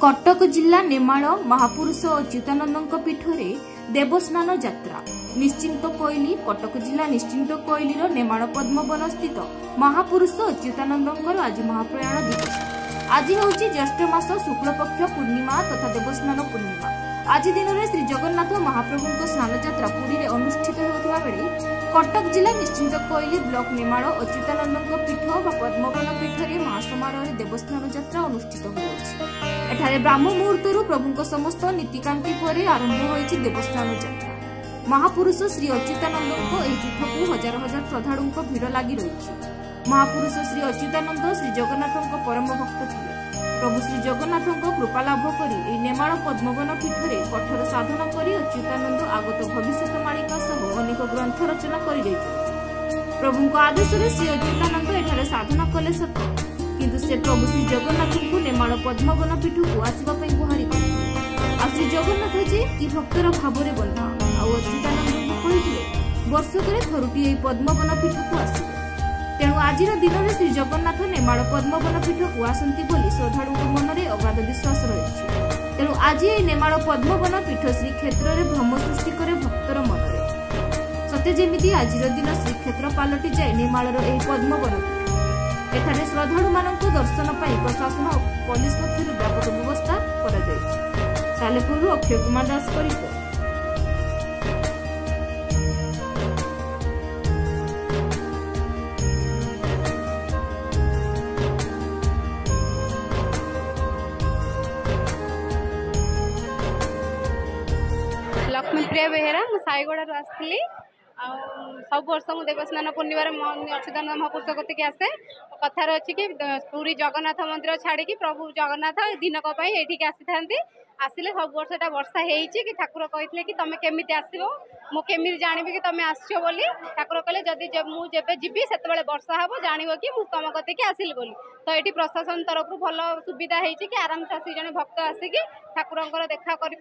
कटक जिला नेमाल महापुरुष अच्युतानंद पीठरे देवस्नान यात्रा निश्चिंत कोइली कटक जिला निश्चिंत कोइलीर नेमाल पद्मवन स्थित महापुरुष अच्युतानंदंकर आज महाप्रयाण दिवस। आज होउछि ज्येष्ठ मास शुक्लपक्ष पूर्णिमा तथा देवस्नान पूर्णिमा। आज दिन में श्री जगन्नाथ महाप्रभु स्नान यात्रा पुरी में अनुष्ठित होता बेले कटक जिला निश्चिंत कोइली ब्लॉक नेमाल अच्युतानंद पीठ व पद्मवन पीठरे महासमारोह देवस्नान यात्रा अनुष्ठित होठारे ब्राह्म मुहूर्त प्रभु समस्त नीतिकांति पर आरंभ होइछि देवस्नान यात्रा। महापुरुष श्री अच्युतानंद पीठ को हजार हजार श्रद्धालु भीड़ लगी रही। महापुरुष श्री अच्युतानंद श्री जगन्नाथ परम भक्त थे। प्रभु श्री जगन्नाथ कृपा लाभ कर नेमाल पद्मवन पीठरे कठोर साधना कर अच्युतानंद आगत भविष्य मालिका सह अनेक ग्रंथ रचना कर प्रभु आदेश श्री अच्युतानंद एठारे साधना कले सत किंतु से प्रभु श्री जगन्नाथ को नेमाल पद्मवन पीठ को आसवाई गुहारि कर श्री जगन्नाथ जी कि भक्तर भाव में बंधा अच्युतानंद को कही वर्षक थरुटी पद्मवन पीठ को आस तेणु आज दिन में श्री जगन्नाथ नेमाल पद्मवन पीठ को आसती श्रद्धालु मन में अगाध विश्वास रही। तेणु आज ये नेमाल पद्मवन पीठ श्रीक्षेत्र में भ्रम सृष्टि करे भक्तर मन में सते जेमिति आज दिन श्रीक्षेत्र पलटि जाए नेमाल पद्मवन पीठ। एठारे श्रद्धालु मानक दर्शन पाई प्रशासन और पुलिस पक्षर व्यापक व्यवस्था कर सालेपुर अक्षय कुमार दास का रिपोर्ट। लक्ष्मीप्रिया बेहेरा साईगढ़ आसती सब वर्ष मुझे देवस्नान पूर्णिमार अच्युतानंद महापुरुष कतिक आसे कथार अच्छी कि पूरी जगन्नाथ मंदिर छाड़ी प्रभु जगन्नाथ दिनक ये आसी आसिले सब वर्ष वर्षा होती कि ठाकुर कहते कि तुम केमी आसो मुझे जानवी कि तुम आस ठाकुर कहले जदि मुझे जीवी से वर्षा हम जान कि मुझ तुम कतिक आसिली बोली। तो ये प्रशासन तरफ भल सुविधा होती कि आराम से आसी जन भक्त आसिक ठाकुर देखा कर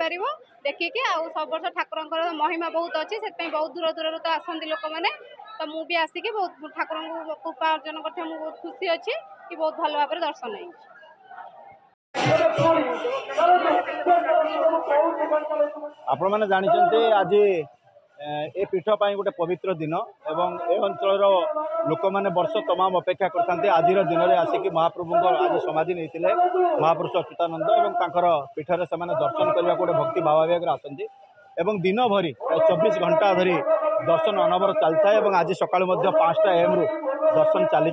देखिकी सब वर्ष ठाकुर महिमा बहुत अच्छी से बहुत दूर दूर तो आसती लोक मैंने तो मुझे आसिक बहुत ठाकुर कृपा अर्जन कर बहुत खुशी अच्छी कि बहुत भल भाव दर्शन है। आपण मैंने जानते आज ए पीठ गोटे पवित्र दिन एवं ए अंचल लोक मैंने वर्ष तमाम अपेक्षा करते आज दिन में आसिक महाप्रभु आज समाधि नहीं महापुरुष अच्युतानंद और पीठर से दर्शन करने गोटे भक्ति भावावेग आसती एवं दिन भरी प्राय 24 घंटा धरी दर्शन अनबर चलता है। आज सकाल 5 AM रु दर्शन चली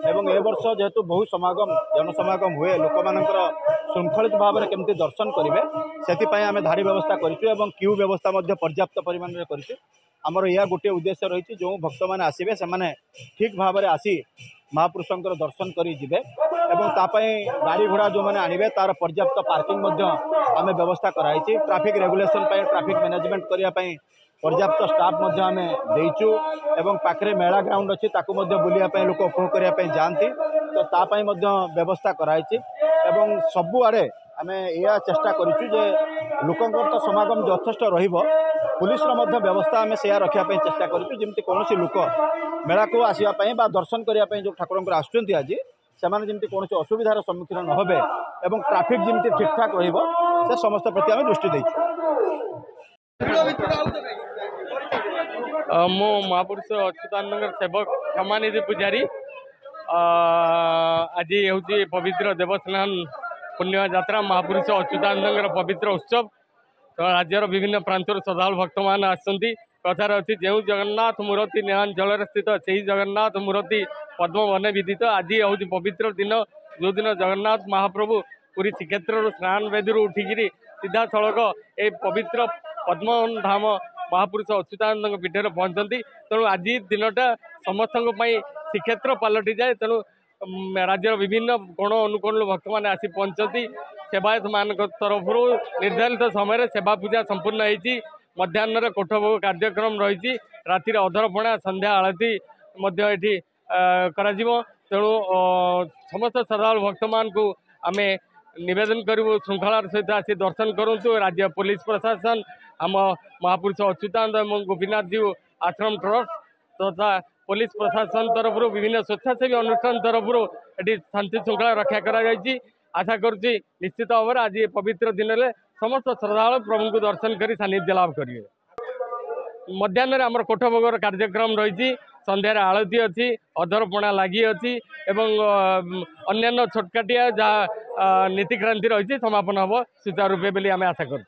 एवं ए वर्ष जेहेतु बहु समागम जनसमागम हुए लोक मानकर श्रृंखलित भाव में केमती दर्शन करेंगे से आम धाड़ी व्यवस्था करूँ क्यू व्यवस्था पर्याप्त परिमाण में करमर यह गोटे उद्देश्य रही जो भक्त मैंने आसवे से ठीक भाव में आसी महापुरुषों दर्शन करेंगे गाड़ी घोड़ा जो मैंने आनबे तार पर्याप्त पार्किंग आम व्यवस्था कराई ट्रैफिक रेगुलेशन ट्रैफिक मैनेजमेंट करने पर्याप्त स्टाफ आम देचु एवं पाखे मेला ग्राउंड अच्छी बुलायापी लोक उपभोग करने जाती तो तापाई व्यवस्था कराई एवं सबुआड़े आम यह चेष्टा करूँ लोकों तो समागम यथेष्ट पुलिस व्यवस्था आम से रखापी चेष्टा करूँ जमी कौन लोक मेला को आसवाई दर्शन करने जो ठाकुर आसुँच आज से कौन असुविधार सम्मुखीन न होबे एवं ट्रैफिक जमी ठीक ठाक से समस्त प्रति आम दृष्टि देचु। मो महापुरुष अच्युतानंद सेवक क्षमानिधि पूजारी आज हूँ पवित्र देवस्नान पूर्णिमा यात्रा महापुरुष अच्युतानंद पवित्र उत्सव तो राज्यर विभिन्न प्रांतर श्रद्धालु भक्त मान आसती कथार अच्छी जो जगन्नाथ मूर्ति नेहांचल स्थित से जगन्नाथ मूर्ति पद्मवन विदित आज हूँ पवित्र दिन जो दिन जगन्नाथ महाप्रभु पूरी श्रीक्षेत्र स्नान वेदी उठिकी सीधा सड़क ए पवित्र पद्मवन धाम महापुरुष अच्युतानंद पीठर पहुँचती तेणु आज दिनटा समस्त श्रीक्षेत्र पलटि जाए तेणु राज्यर विभिन्न कोण अनुकोण भक्त मैंने आसी पहुँचती सेवायत मान तरफ निर्धारित समय सेवा पूजा संपूर्ण होती मध्याह्न कोठभोग कार्यक्रम रही राति अधरपणा संध्या आलती ये तेणु समस्त श्रद्धालु भक्त मान को आम निवेदन करूँ श्रृंखलार सहित आसी दर्शन करूँ। राज्य पुलिस प्रशासन आम महापुरुष अच्युतानंद और गोपीनाथ जी आश्रम ट्रस्ट तथा पुलिस प्रशासन तरफ विभिन्न स्वेच्छासेवी अनुष्ठान तरफ शांति श्रृंखला रक्षा करा आशा करुच्ची निश्चित भाव में आज ये पवित्र दिन में समस्त श्रद्धालु प्रभु को दर्शन कर सानिध्य लाभ करेंगे। मध्याह्न आमर कोठभोगर कार्यक्रम रही संध्यार आलती अच्छी अधरपणा लगी अच्छी अन्य छोटकाटिया जहाँ नीतिक्रांति रही समापन हम सुचारू रूपे आम आशा कर।